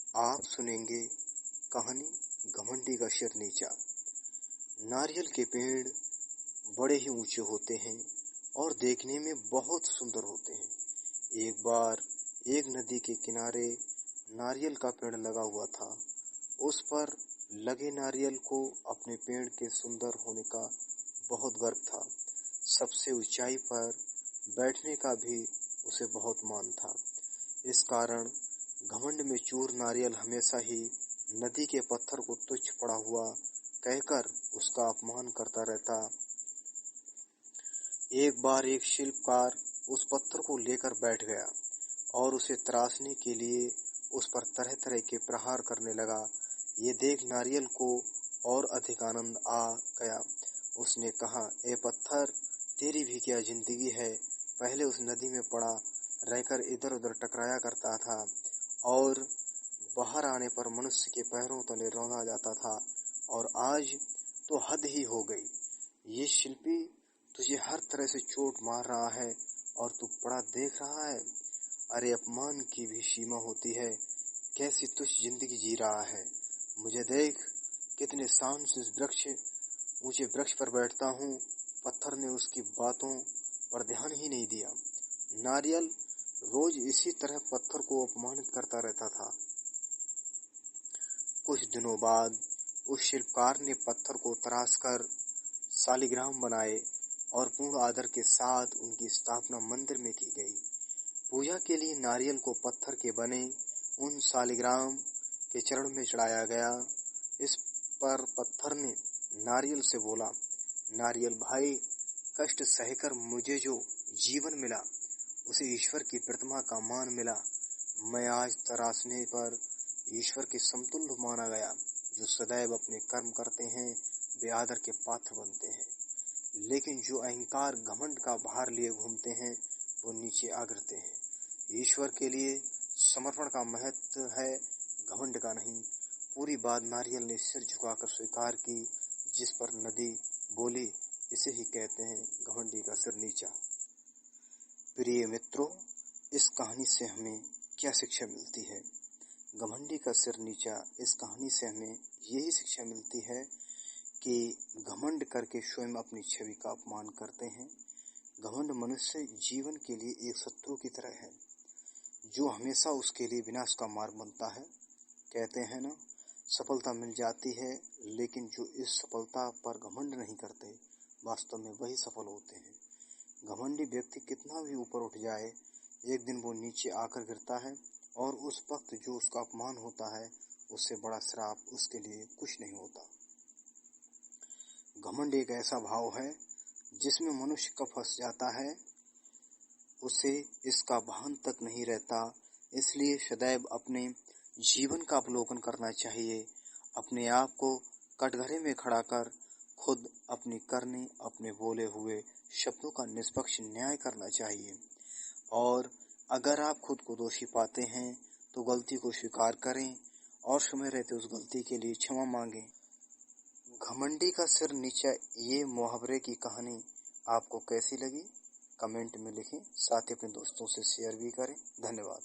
आप सुनेंगे कहानी घमंडी का सिर नीचा। नारियल के पेड़ बड़े ही ऊंचे होते हैं और देखने में बहुत सुंदर होते हैं। एक बार एक नदी के किनारे नारियल का पेड़ लगा हुआ था। उस पर लगे नारियल को अपने पेड़ के सुंदर होने का बहुत गर्व था। सबसे ऊंचाई पर बैठने का भी उसे बहुत मान था। इस कारण घमंड में चूर नारियल हमेशा ही नदी के पत्थर को तुच्छ पड़ा हुआ कहकर उसका अपमान करता रहता। एक बार एक शिल्पकार उस पत्थर को लेकर बैठ गया और उसे तराशने के लिए उस पर तरह तरह के प्रहार करने लगा। ये देख नारियल को और अधिक आनंद आ गया। उसने कहा, ए पत्थर, तेरी भी क्या जिंदगी है। पहले उस नदी में पड़ा रहकर इधर उधर टकराया करता था और बाहर आने पर मनुष्य के पैरों तले रौंदा जाता था, और आज तो हद ही हो गई। ये शिल्पी तुझे हर तरह से चोट मार रहा है और तू पड़ा देख रहा है। अरे, अपमान की भी सीमा होती है। कैसी तुच्छ जिंदगी जी रहा है। मुझे देख, कितने शान से इस ऊंचे वृक्ष पर बैठता हूँ। पत्थर ने उसकी बातों पर ध्यान ही नहीं दिया। नारियल रोज इसी तरह पत्थर को अपमानित करता रहता था। कुछ दिनों बाद उस शिल्पकार ने पत्थर को तराशकर शालिग्राम बनाए और पूर्ण आदर के साथ उनकी स्थापना मंदिर में की गई। पूजा के लिए नारियल को पत्थर के बने उन शालिग्राम के चरण में चढ़ाया गया। इस पर पत्थर ने नारियल से बोला, नारियल भाई, कष्ट सहकर मुझे जो जीवन मिला उसे ईश्वर की प्रतिमा का मान मिला। मैं आज तराशने पर ईश्वर के समतुल्य माना गया। जो सदैव अपने कर्म करते हैं वे आदर के पात्र बनते हैं, लेकिन जो अहंकार घमंड का भार लिए घूमते हैं वो नीचे आ गिरते हैं। ईश्वर के लिए समर्पण का महत्व है, घमंड का नहीं। पूरी बात नारियल ने सिर झुकाकर स्वीकार की, जिस पर नदी बोली, इसे ही कहते हैं घमंडी का सिर नीचा। प्रिय मित्रों, इस कहानी से हमें क्या शिक्षा मिलती है? घमंडी का सिर नीचा, इस कहानी से हमें यही शिक्षा मिलती है कि घमंड करके स्वयं अपनी छवि का अपमान करते हैं। घमंड मनुष्य जीवन के लिए एक शत्रु की तरह है, जो हमेशा उसके लिए विनाश का मार्ग बनता है। कहते हैं ना, सफलता मिल जाती है, लेकिन जो इस सफलता पर घमंड नहीं करते, वास्तव में वही सफल होते हैं। घमंडी व्यक्ति कितना भी ऊपर उठ जाए, एक दिन वो नीचे आकर गिरता है, और उस वक्त जो उसका अपमान होता है, उससे बड़ा श्राप उसके लिए कुछ नहीं होता। घमंड एक ऐसा भाव है जिसमें मनुष्य कब फंस जाता है उसे इसका भान तक नहीं रहता। इसलिए सदैव अपने जीवन का अवलोकन करना चाहिए। अपने आप को कटघरे में खड़ा कर खुद अपनी करनी, अपने बोले हुए शब्दों का निष्पक्ष न्याय करना चाहिए। और अगर आप खुद को दोषी पाते हैं तो गलती को स्वीकार करें और समय रहते उस गलती के लिए क्षमा मांगें। घमंडी का सिर नीचा, ये मुहावरे की कहानी आपको कैसी लगी? कमेंट में लिखें, साथ ही अपने दोस्तों से शेयर भी करें। धन्यवाद।